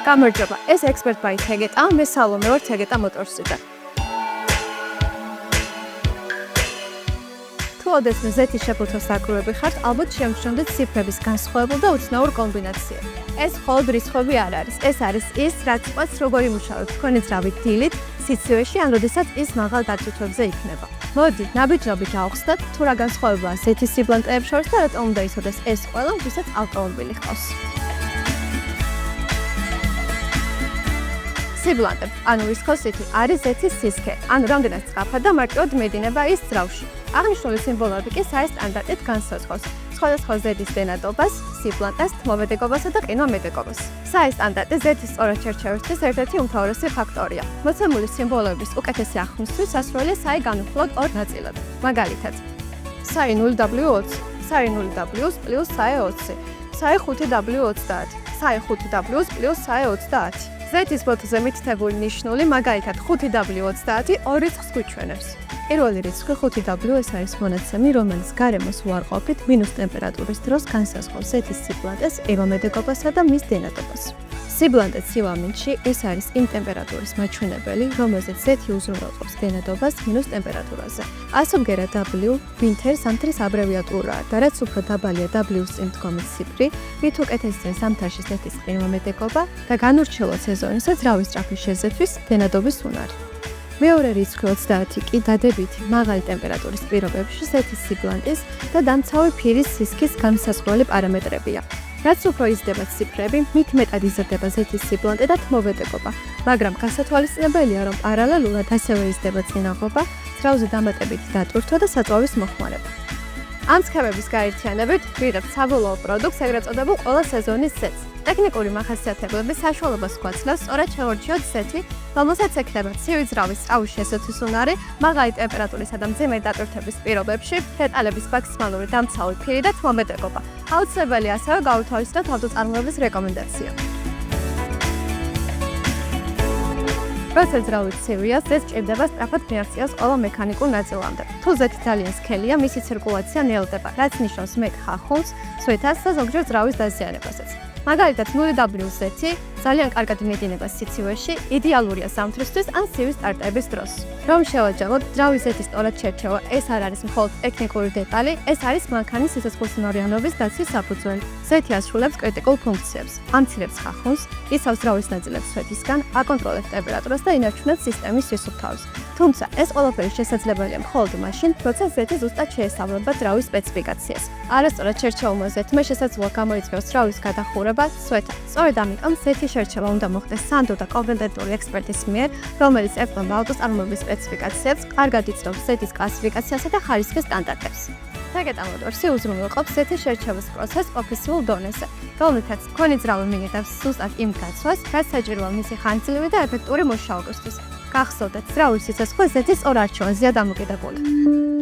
გამარჯობა, ეს Expert by Tegeta, მე სალომე ვარ Tegeta Motors-იდან. თუ ოდესმე Z-ის შეფუთოს საკრუები ხართ, ალბათ შემჩნევთ ციფრების განსხვავებულ და უცნაურ კომბინაცია. ეს მხოლოდ რიცხვები არ არის, ეს არის ის, რაც ყვას როგორ იმუშავებს თქვენი ძრავი დილით, სიცივეში, ან როდესაც ის მაღალ დატვირთვებზე იქნება. მოდი, ნაბიჯობით ავხსნათ, თუ რა განსხვავებაა Z-ის სიბლანტეებს შორის და რატომ უნდა იცოდეს ეს ყველა, ვისაც ავტომობილი ჰყავს. სიბლანტე, ანუ viscosity არის Z-ის სისქე, ანუ რამდენად სწრაფად და მარტივად მიედინება ის ძრავში. აღნიშნული სიმბოლოები კი საერთოდ განსაზღვრავს სხვადასხვა Z-ის დენადობას, სიბლანტეს, თმოვედეგობასა და ყინვამედეგობას. საერთოდ Z-ის სწორად შერჩევისთვის ერთ-ერთი უმთავრესი ფაქტორია. მოცემული სიმბოლოების უკეთესი აღხსნისთვის სასურველია საი განვიხილოთ ორ ნაწილად. მაგალითად, საი 0W20, საი 0W პლუს საი 20, საი 5W30, საი 5W პლუს საი 30. Z-ის ბოთლზე მითითებული ნიშნული, მაგალითად 5W30 ორ რიცხვს გვიჩვენებს. პირველი რიცხვი 5W ეს არის მონაცემი, რომელიც გარემოს უარყოფით მინუს ტემპერატურის დროს განსაზღვრავს Z-ის სიბლანტეს, ყინვამედეგობასა და მის დენადობას. სიბლანტეს სილამინში ეს არის იმ ტემპერატურის მაჩვენებელი, რომელზეც Z-ი უზრუნველყოფს დენადობას მინუს ტემპერატურაზე. ასომგერა W ვინთერ ზამთრის აბრევიატურაა და რაც უფრო დაბალია W-ს წინ მდგომი ციფრი, მით უკეთესია ზამთარში Z-ის ყინვამედეგობა და განურჩევლად სეზონისა ძრავის სწრაფი შეზრდვის დენადობის უნარი. მეორე რიცხვი 30 კი დადებითი მაღალი ტემპერატურის პირობებში Z-ის სიბლანტის და დამცავი ფირის სისქის განსაზღვრელი პარამეტრებია. რაც უფრო იზრდება ციფრები, მით მეტად იზრდება Z-ის სიბლანტე და თმოვედეგობა, მაგრამ გასათვალისწინებელია, რომ პარალელურად ასევე იზრდება წინაღობა, ძრავზე დამატებითი დატვირთვა და საწვავის მოხმარება. ამ სქემების გაერთიანებით ვიღებთ საბოლოო პროდუქტს, ეგრეთ წოდებულ ყველა სეზონის Z-ს. ტექნიკური მახასიათებლების საშუალებას გვაძლევს სწორად შევარჩიოთ Z-ი, რომელსაც ექნება ცივი ძრავის სწრაფი შესათვის უნარი, მაღალი ტემპერატურისა და მძიმე დატვირთვების პირობებში, დეტალების მაქსიმალური დამცავი ფირი და თმოვედეგობა. აუცილებელია ასევე გაუთავისუფლოთ ავტოწარმოების რეკომენდაცია. როცა ძრავი ცივია, Z სჭირდება სწრაფად რეაქციას ყველა მექანიკურ ნაწილამდე. თუ Z ძალიან სქელია, მისი ცირკულაცია ნელდება, რაც ნიშნავს მეტ ხახუნს, სვეტას და ზოგჯერ ძრავის დაზიანებასაც. მაგალითად 0W Z-ი ძალიან კარგად მიედინება სიცივეში, იდეალურია ზამთრისთვის ან სივის სტარტების დროს. რომ შევაჯამოთ, ძრავის Z-ის სწორად შერჩევა, ეს არ არის მხოლოდ ტექნიკური დეტალი, ეს არის მანქანის სიცოცხლისმცემლობის დაცვის საფუძველი. Z-ი ასრულებს კრიტიკულ ფუნქციებს, ამცირებს ხახუნს, იცავს ძრავის ნაწილებს სვეტისგან, აკონტროლებს ტემპერატურას და ინარჩუნებს სისტემის სისუფთავეს. თუმცა, ეს ყველაფერი შესაძლებელია მხოლოდ მაშინ, როცა Z-ი ზუსტად შეესაბამება ძრავის სპეციფიკაციას. არასწორად შერჩეულმა Z-მა შესაძლოა გამოიწვიოს ძრავის გადახურება, სვეტა. სწორედ ამიტომ Z-ის შერჩევა უნდა მოხდეს სანდო და კომპეტენტური ექსპერტის მიერ, რომელიც ეხმება ავტოწარმოების სპეციფიკაციებს, კარგად იცნობს Z-ის კლასიფიკაციასა და ხარისხის სტანდარტებს. Tegeta Motors-ი უზრუნველყოფს Z-ის შერჩევის პროცესს ოფიციალურ დონეზე, რომლითაც თქვენი ძრავი მიიღებს ზუსტად იმ გაცვლას, რაც საჭიროა მისი ხანგრძლივი და ეფექტური მუშაობისთვის. გახსოვდეთ, ძრავის სიცოცხლე Z-ის ორ არჩევანზეა დამოკიდებული.